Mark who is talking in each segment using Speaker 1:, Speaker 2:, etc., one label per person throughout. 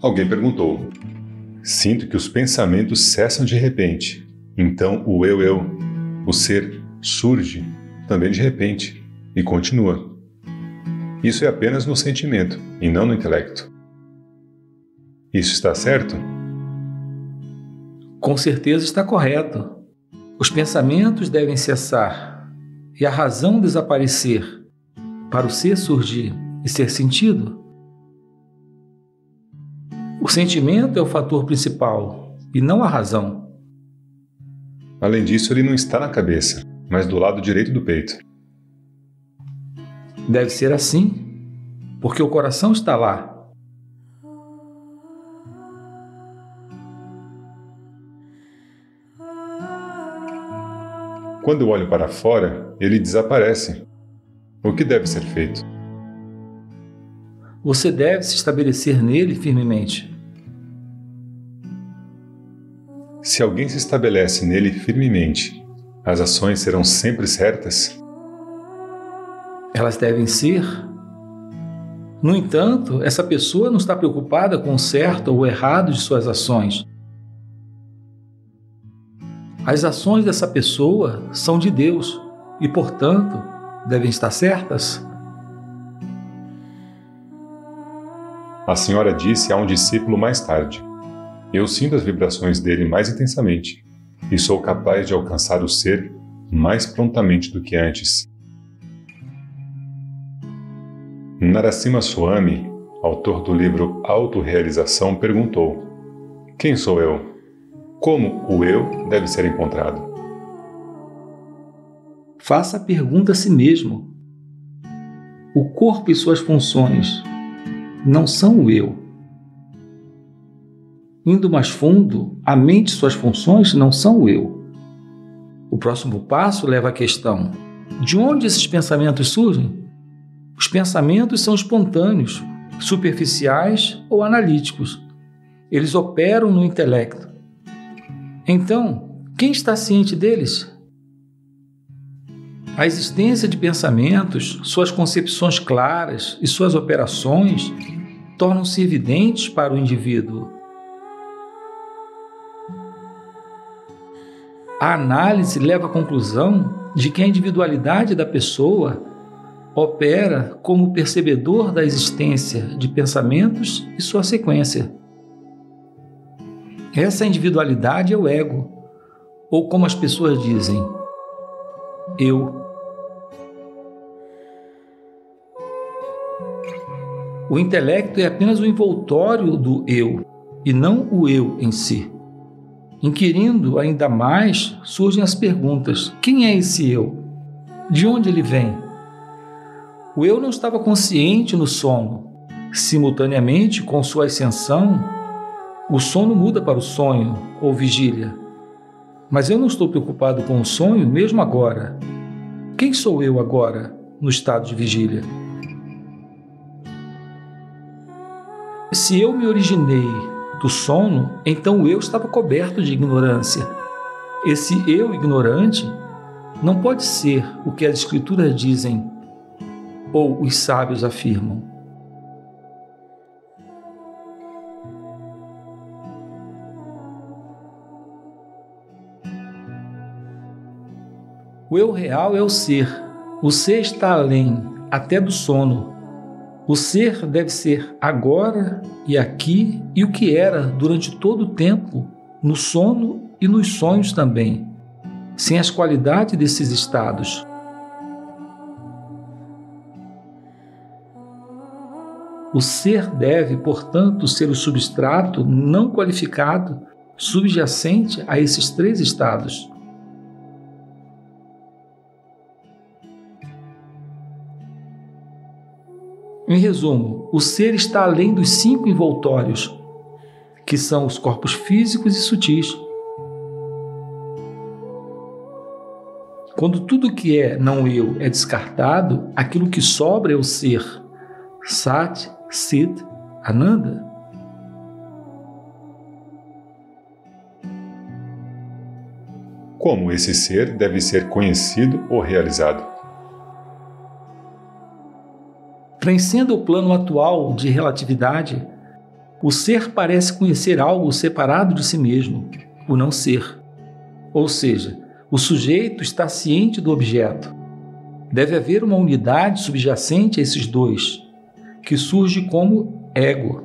Speaker 1: Alguém perguntou: sinto que os pensamentos cessam de repente. Então o eu, o ser, surge também de repente e continua. Isso é apenas no sentimento e não no intelecto. Isso está certo?
Speaker 2: Com certeza está correto. Os pensamentos devem cessar e a razão desaparecer para o ser surgir e ser sentido. O sentimento é o fator principal e não a razão.
Speaker 1: Além disso, ele não está na cabeça, mas do lado direito do peito.
Speaker 2: Deve ser assim, porque o coração está lá.
Speaker 1: Quando eu olho para fora, ele desaparece. O que deve ser feito?
Speaker 2: Você deve se estabelecer nele firmemente.
Speaker 1: Se alguém se estabelece nele firmemente, as ações serão sempre certas?
Speaker 2: Elas devem ser. No entanto, essa pessoa não está preocupada com o certo ou o errado de suas ações. As ações dessa pessoa são de Deus e, portanto, devem estar certas.
Speaker 1: A senhora disse a um discípulo mais tarde: eu sinto as vibrações dele mais intensamente e sou capaz de alcançar o ser mais prontamente do que antes. Narasimha Swami, autor do livro Autorrealização, perguntou: quem sou eu? Como o eu deve ser encontrado?
Speaker 2: Faça a pergunta a si mesmo. O corpo e suas funções não são o eu. Indo mais fundo, a mente e suas funções não são o eu. O próximo passo leva à questão: de onde esses pensamentos surgem? Os pensamentos são espontâneos, superficiais ou analíticos. Eles operam no intelecto. Então, quem está ciente deles? A existência de pensamentos, suas concepções claras e suas operações tornam-se evidentes para o indivíduo. A análise leva à conclusão de que a individualidade da pessoa opera como percebedor da existência de pensamentos e sua sequência. Essa individualidade é o ego, ou como as pessoas dizem, eu. O intelecto é apenas o envoltório do eu, e não o eu em si. Inquirindo ainda mais, surgem as perguntas: quem é esse eu? De onde ele vem? O eu não estava consciente no sono. Simultaneamente com sua ascensão, o sono muda para o sonho ou vigília. Mas eu não estou preocupado com o sonho mesmo agora. Quem sou eu agora, no estado de vigília? Se eu me originei do sono, então o eu estava coberto de ignorância. Esse eu ignorante não pode ser o que as escrituras dizem ou os sábios afirmam. O eu real é o ser. O ser está além, até do sono. O ser deve ser agora e aqui e o que era durante todo o tempo, no sono e nos sonhos também, sem as qualidades desses estados. O ser deve, portanto, ser o substrato não qualificado subjacente a esses três estados. Em resumo, o ser está além dos 5 envoltórios, que são os corpos físicos e sutis. Quando tudo que é não eu é descartado, aquilo que sobra é o ser, Sat, Sit, Ananda.
Speaker 1: Como esse ser deve ser conhecido ou realizado?
Speaker 2: Transcenda o plano atual de relatividade O ser parece conhecer algo separado de si mesmo, o não ser. Ou seja, o sujeito está ciente do objeto. Deve haver uma unidade subjacente a esses dois, que surge como ego.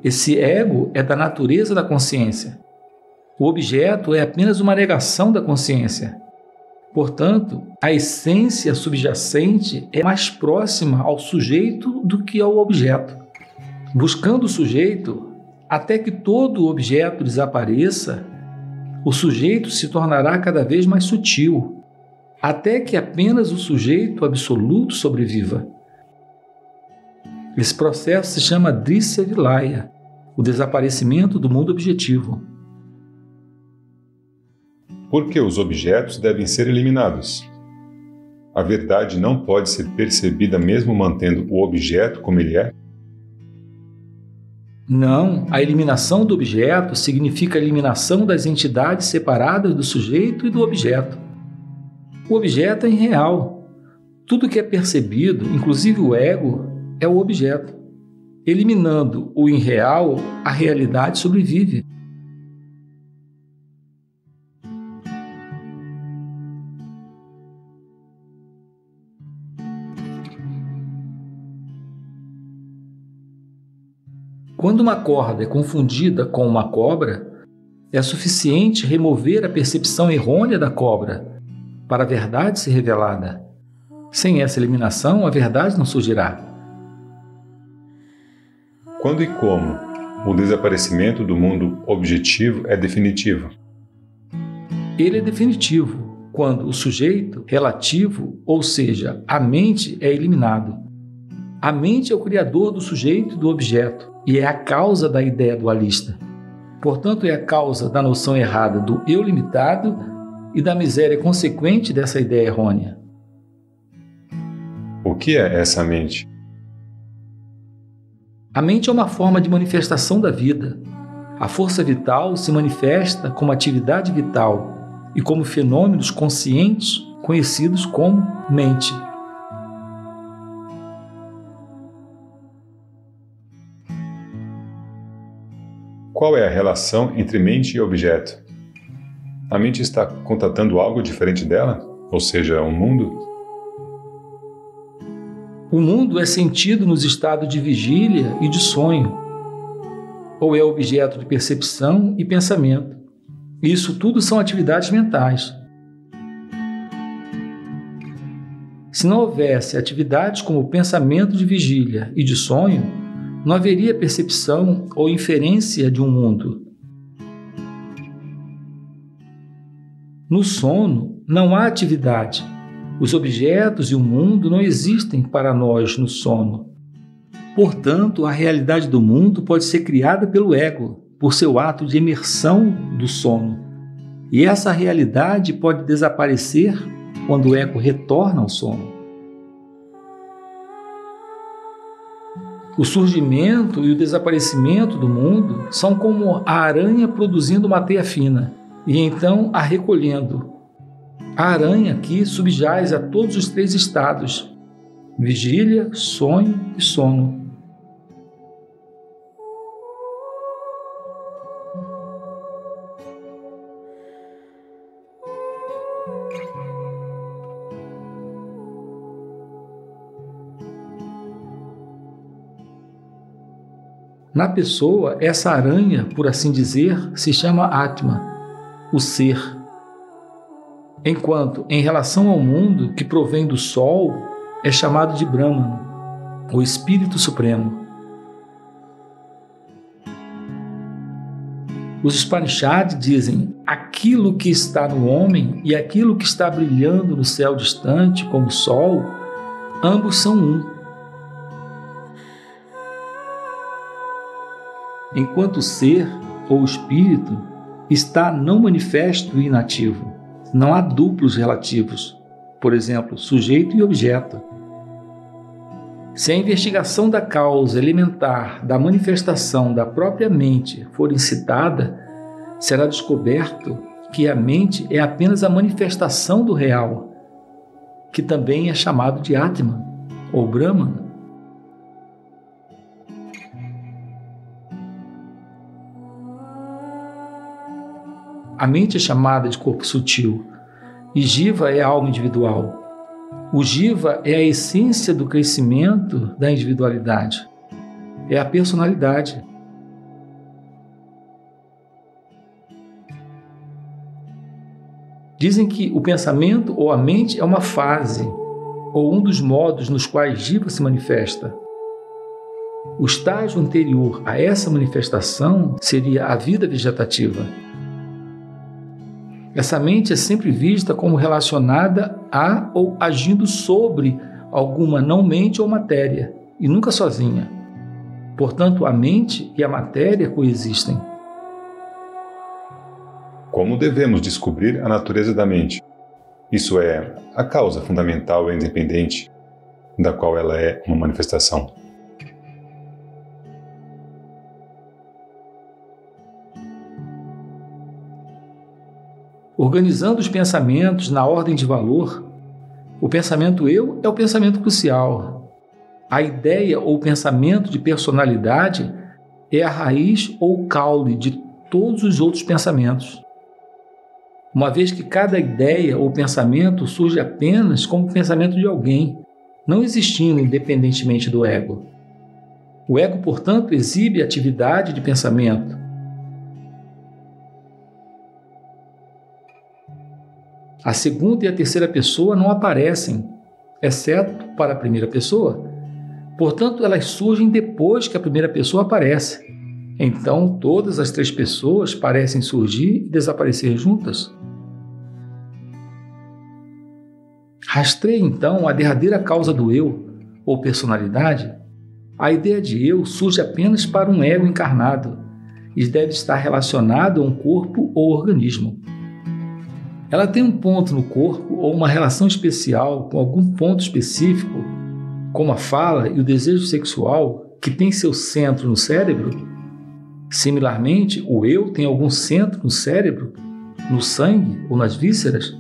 Speaker 2: Esse ego é da natureza da consciência. O objeto é apenas uma negação da consciência. Portanto, a essência subjacente é mais próxima ao sujeito do que ao objeto. Buscando o sujeito, até que todo o objeto desapareça, o sujeito se tornará cada vez mais sutil, até que apenas o sujeito absoluto sobreviva. Esse processo se chama Drishya Vilaya, o desaparecimento do mundo objetivo.
Speaker 1: Por que os objetos devem ser eliminados? A verdade não pode ser percebida mesmo mantendo o objeto como ele é?
Speaker 2: Não, a eliminação do objeto significa a eliminação das entidades separadas do sujeito e do objeto. O objeto é irreal. Tudo que é percebido, inclusive o ego, é o objeto. Eliminando o irreal, a realidade sobrevive. Quando uma corda é confundida com uma cobra, é suficiente remover a percepção errônea da cobra para a verdade ser revelada. Sem essa eliminação, a verdade não surgirá.
Speaker 1: Quando e como o desaparecimento do mundo objetivo é definitivo?
Speaker 2: Ele é definitivo quando o sujeito relativo, ou seja, a mente, é eliminado. A mente é o criador do sujeito e do objeto e é a causa da ideia dualista. Portanto, é a causa da noção errada do eu limitado e da miséria consequente dessa ideia errônea.
Speaker 1: O que é essa mente?
Speaker 2: A mente é uma forma de manifestação da vida. A força vital se manifesta como atividade vital e como fenômenos conscientes conhecidos como mente.
Speaker 1: Qual é a relação entre mente e objeto? A mente está contatando algo diferente dela? Ou seja, um mundo?
Speaker 2: O mundo é sentido nos estados de vigília e de sonho, ou é objeto de percepção e pensamento. Isso tudo são atividades mentais. Se não houvesse atividades como o pensamento de vigília e de sonho, não haveria percepção ou inferência de um mundo. No sono, não há atividade. Os objetos e o mundo não existem para nós no sono. Portanto, a realidade do mundo pode ser criada pelo ego, por seu ato de imersão do sono. E essa realidade pode desaparecer quando o ego retorna ao sono. O surgimento e o desaparecimento do mundo são como a aranha produzindo uma teia fina e então a recolhendo. A aranha aqui subjaz a todos os três estados: vigília, sonho e sono. Na pessoa, essa aranha, por assim dizer, se chama Atma, o ser. Enquanto, em relação ao mundo que provém do Sol, é chamado de Brahman, o Espírito Supremo. Os Upanishads dizem: aquilo que está no homem e aquilo que está brilhando no céu distante, como o Sol, ambos são um. Enquanto o ser, ou espírito, está não manifesto e inativo. Não há duplos relativos, por exemplo, sujeito e objeto. Se a investigação da causa elementar da manifestação da própria mente for incitada, será descoberto que a mente é apenas a manifestação do real, que também é chamado de Atman, ou Brahman. a mente é chamada de corpo sutil e Jiva é a alma individual. O Jiva é a essência do crescimento da individualidade, é a personalidade. Dizem que o pensamento ou a mente é uma fase, ou um dos modos nos quais Jiva se manifesta. O estágio anterior a essa manifestação seria a vida vegetativa. Essa mente é sempre vista como relacionada a ou agindo sobre alguma não-mente ou matéria, e nunca sozinha. Portanto, a mente e a matéria coexistem.
Speaker 1: Como devemos descobrir a natureza da mente? Isso é, a causa fundamental e independente da qual ela é uma manifestação.
Speaker 2: Organizando os pensamentos na ordem de valor, o pensamento eu é o pensamento crucial. A ideia ou pensamento de personalidade é a raiz ou caule de todos os outros pensamentos. Uma vez que cada ideia ou pensamento surge apenas como pensamento de alguém, não existindo independentemente do ego. O ego, portanto, exibe atividade de pensamento. A segunda e a terceira pessoa não aparecem, exceto para a primeira pessoa. Portanto, elas surgem depois que a primeira pessoa aparece. Então, todas as três pessoas parecem surgir e desaparecer juntas. Rastreie, então, a derradeira causa do eu, ou personalidade. A ideia de eu surge apenas para um ego encarnado e deve estar relacionado a um corpo ou organismo. Ela tem um ponto no corpo ou uma relação especial com algum ponto específico, como a fala e o desejo sexual, que tem seu centro no cérebro. Similarmente, o eu tem algum centro no cérebro, no sangue ou nas vísceras.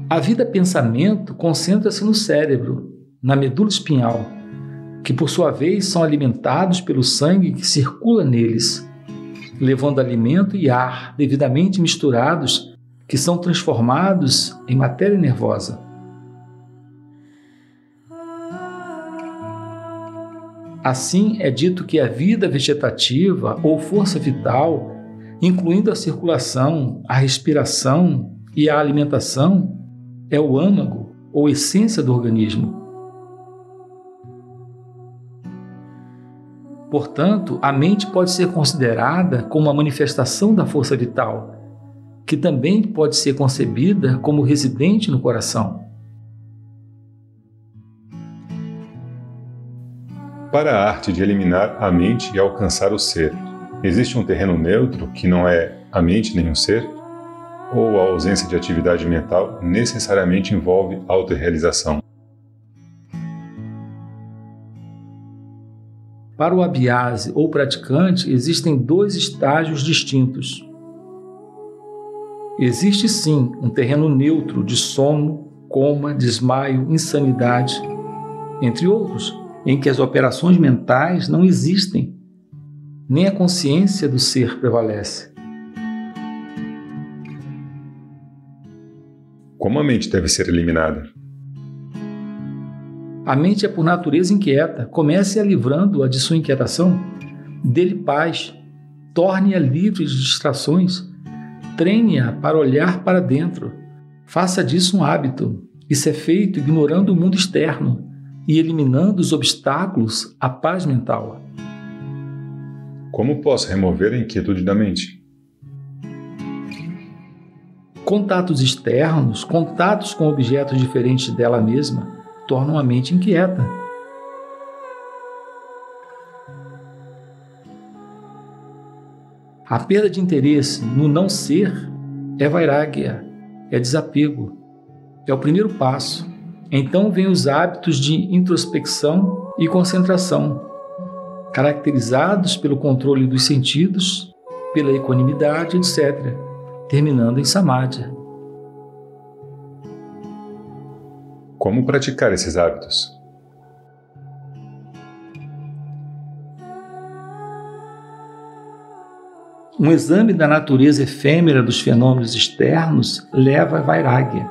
Speaker 2: A vida pensamento concentra-se no cérebro, na medula espinhal, que por sua vez são alimentados pelo sangue que circula neles, levando alimento e ar devidamente misturados, que são transformados em matéria nervosa. Assim, é dito que a vida vegetativa ou força vital, incluindo a circulação, a respiração e a alimentação, é o âmago ou essência do organismo. Portanto, a mente pode ser considerada como uma manifestação da força vital, que também pode ser concebida como residente no coração.
Speaker 1: Para a arte de eliminar a mente e alcançar o ser, existe um terreno neutro que não é a mente nem o ser? Ou a ausência de atividade mental necessariamente envolve autorrealização?
Speaker 2: Para o abhyasi ou praticante, existem dois estágios distintos. Existe sim um terreno neutro de sono, coma, desmaio, insanidade, entre outros, em que as operações mentais não existem, nem a consciência do ser prevalece.
Speaker 1: Como a mente deve ser eliminada?
Speaker 2: A mente é por natureza inquieta. Comece-a livrando-a de sua inquietação. Dê-lhe paz. Torne-a livre de distrações. Treine-a para olhar para dentro. Faça disso um hábito. Isso é feito ignorando o mundo externo e eliminando os obstáculos à paz mental.
Speaker 1: Como posso remover a inquietude da mente?
Speaker 2: Contatos externos, contatos com objetos diferentes dela mesma, tornam a mente inquieta. A perda de interesse no não ser é vairagya, é desapego. É o primeiro passo. Então vêm os hábitos de introspecção e concentração, caracterizados pelo controle dos sentidos, pela equanimidade, etc., terminando em samadhi.
Speaker 1: Como praticar esses hábitos?
Speaker 2: Um exame da natureza efêmera dos fenômenos externos leva a vairagya.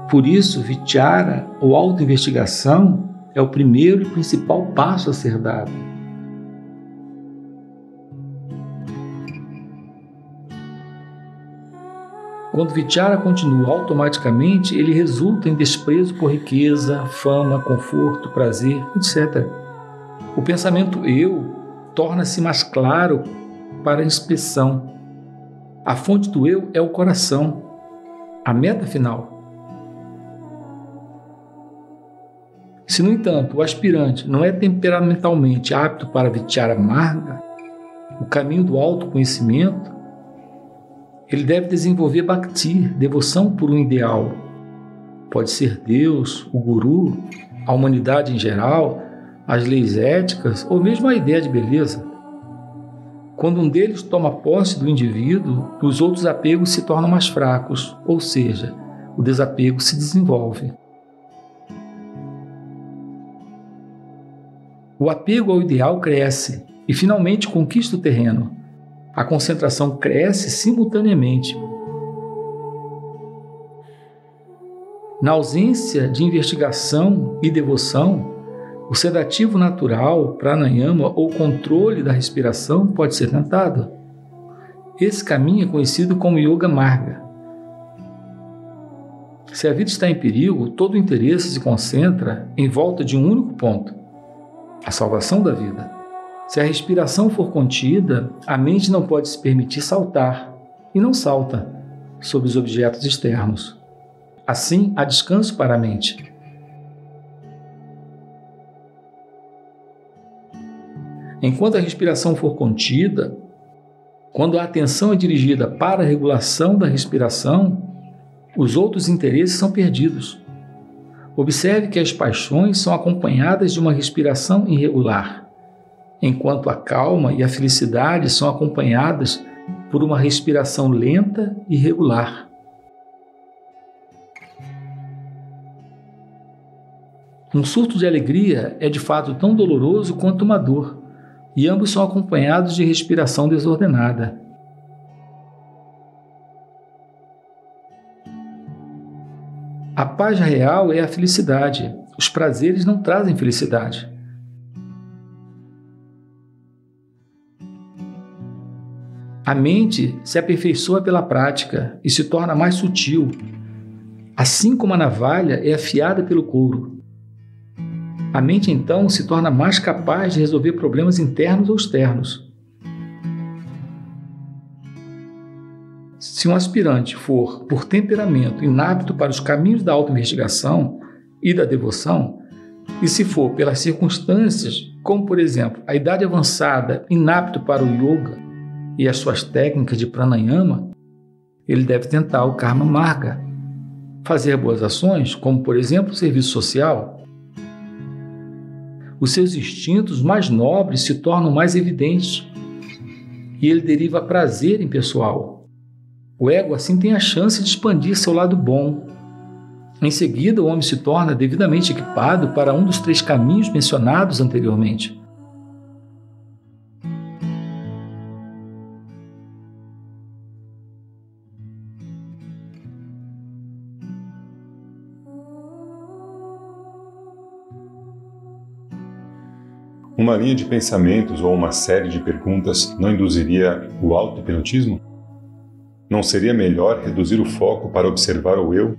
Speaker 2: Por isso, vichara, ou autoinvestigação, é o primeiro e principal passo a ser dado. Quando vichara continua automaticamente, ele resulta em desprezo por riqueza, fama, conforto, prazer, etc. O pensamento eu torna-se mais claro para a inspeção. A fonte do eu é o coração, a meta final. Se, no entanto, o aspirante não é temperamentalmente apto para vichara marga, o caminho do autoconhecimento, ele deve desenvolver bhakti, devoção por um ideal. Pode ser Deus, o guru, a humanidade em geral, as leis éticas ou mesmo a ideia de beleza. Quando um deles toma posse do indivíduo, os outros apegos se tornam mais fracos, ou seja, o desapego se desenvolve. O apego ao ideal cresce e finalmente conquista o terreno. A concentração cresce simultaneamente. Na ausência de investigação e devoção, o sedativo natural, pranayama ou controle da respiração pode ser tentado. Esse caminho é conhecido como yoga marga. Se a vida está em perigo, todo o interesse se concentra em volta de um único ponto: a salvação da vida. Se a respiração for contida, a mente não pode se permitir saltar, e não salta, sobre os objetos externos. Assim, há descanso para a mente. Enquanto a respiração for contida, quando a atenção é dirigida para a regulação da respiração, os outros interesses são perdidos. Observe que as paixões são acompanhadas de uma respiração irregular, enquanto a calma e a felicidade são acompanhadas por uma respiração lenta e regular. Um surto de alegria é de fato tão doloroso quanto uma dor, e ambos são acompanhados de respiração desordenada. A paz real é a felicidade. Os prazeres não trazem felicidade. A mente se aperfeiçoa pela prática e se torna mais sutil, assim como a navalha é afiada pelo couro. A mente, então, se torna mais capaz de resolver problemas internos ou externos. Se um aspirante for, por temperamento, inapto para os caminhos da autoinvestigação e da devoção, e se for pelas circunstâncias, como por exemplo a idade avançada, inapto para o yoga e as suas técnicas de pranayama, ele deve tentar o karma marga, fazer boas ações, como por exemplo o serviço social. Os seus instintos mais nobres se tornam mais evidentes e ele deriva prazer impessoal. O ego assim tem a chance de expandir seu lado bom. Em seguida, o homem se torna devidamente equipado para um dos 3 caminhos mencionados anteriormente.
Speaker 1: Uma linha de pensamentos ou uma série de perguntas não induziria o auto-hipnotismo? Não seria melhor reduzir o foco para observar o eu?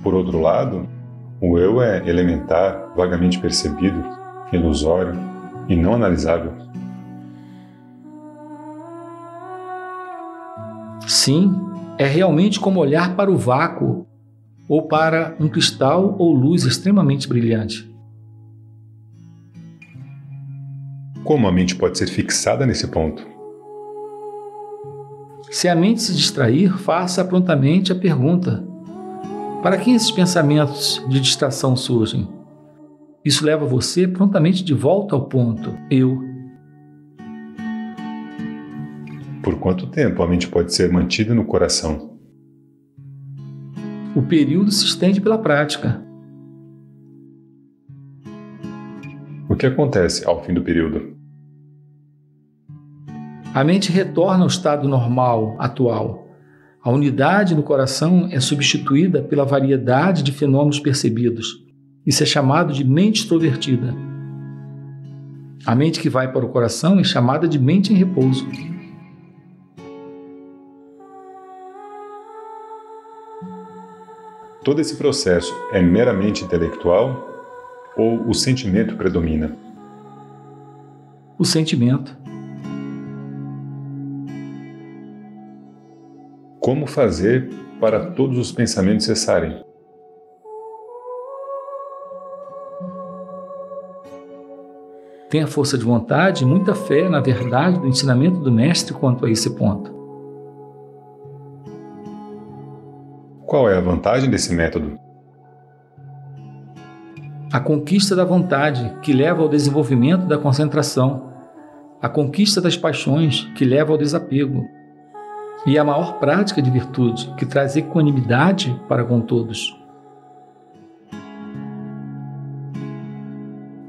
Speaker 1: Por outro lado, o eu é elementar, vagamente percebido, ilusório e não analisável.
Speaker 2: Sim, é realmente como olhar para o vácuo ou para um cristal ou luz extremamente brilhante.
Speaker 1: Como a mente pode ser fixada nesse ponto?
Speaker 2: Se a mente se distrair, faça prontamente a pergunta: para que esses pensamentos de distração surgem? Isso leva você prontamente de volta ao ponto, eu.
Speaker 1: Por quanto tempo a mente pode ser mantida no coração?
Speaker 2: O período se estende pela prática.
Speaker 1: O que acontece ao fim do período?
Speaker 2: A mente retorna ao estado normal atual. A unidade no coração é substituída pela variedade de fenômenos percebidos. Isso é chamado de mente extrovertida. A mente que vai para o coração é chamada de mente em repouso.
Speaker 1: Todo esse processo é meramente intelectual ou o sentimento predomina?
Speaker 2: O sentimento.
Speaker 1: Como fazer para todos os pensamentos cessarem?
Speaker 2: Tenha força de vontade e muita fé na verdade do ensinamento do Mestre quanto a esse ponto.
Speaker 1: Qual é a vantagem desse método?
Speaker 2: A conquista da vontade, que leva ao desenvolvimento da concentração. A conquista das paixões, que leva ao desapego. E a maior prática de virtude, que traz equanimidade para com todos.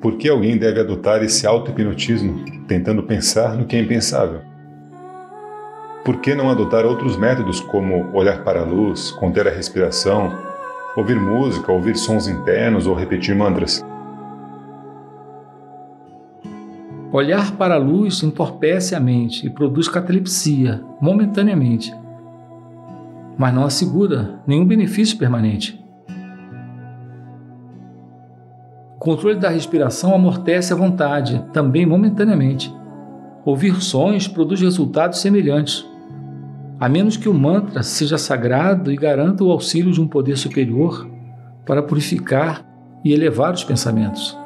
Speaker 1: Por que alguém deve adotar esse auto-hipnotismo, tentando pensar no que é impensável? Por que não adotar outros métodos como olhar para a luz, conter a respiração, ouvir música, ouvir sons internos ou repetir mantras?
Speaker 2: Olhar para a luz entorpece a mente e produz catalepsia, momentaneamente, mas não assegura nenhum benefício permanente. O controle da respiração amortece a vontade, também momentaneamente. Ouvir sons produz resultados semelhantes, a menos que o mantra seja sagrado e garanta o auxílio de um poder superior para purificar e elevar os pensamentos.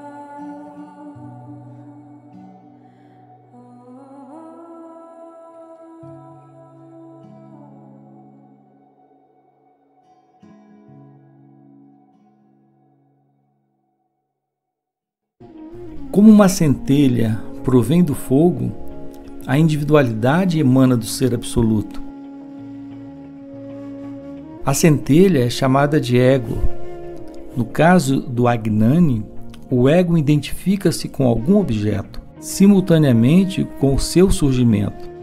Speaker 2: Como uma centelha provém do fogo, a individualidade emana do ser absoluto. A centelha é chamada de ego. No caso do Agnani, o ego identifica-se com algum objeto, simultaneamente com o seu surgimento.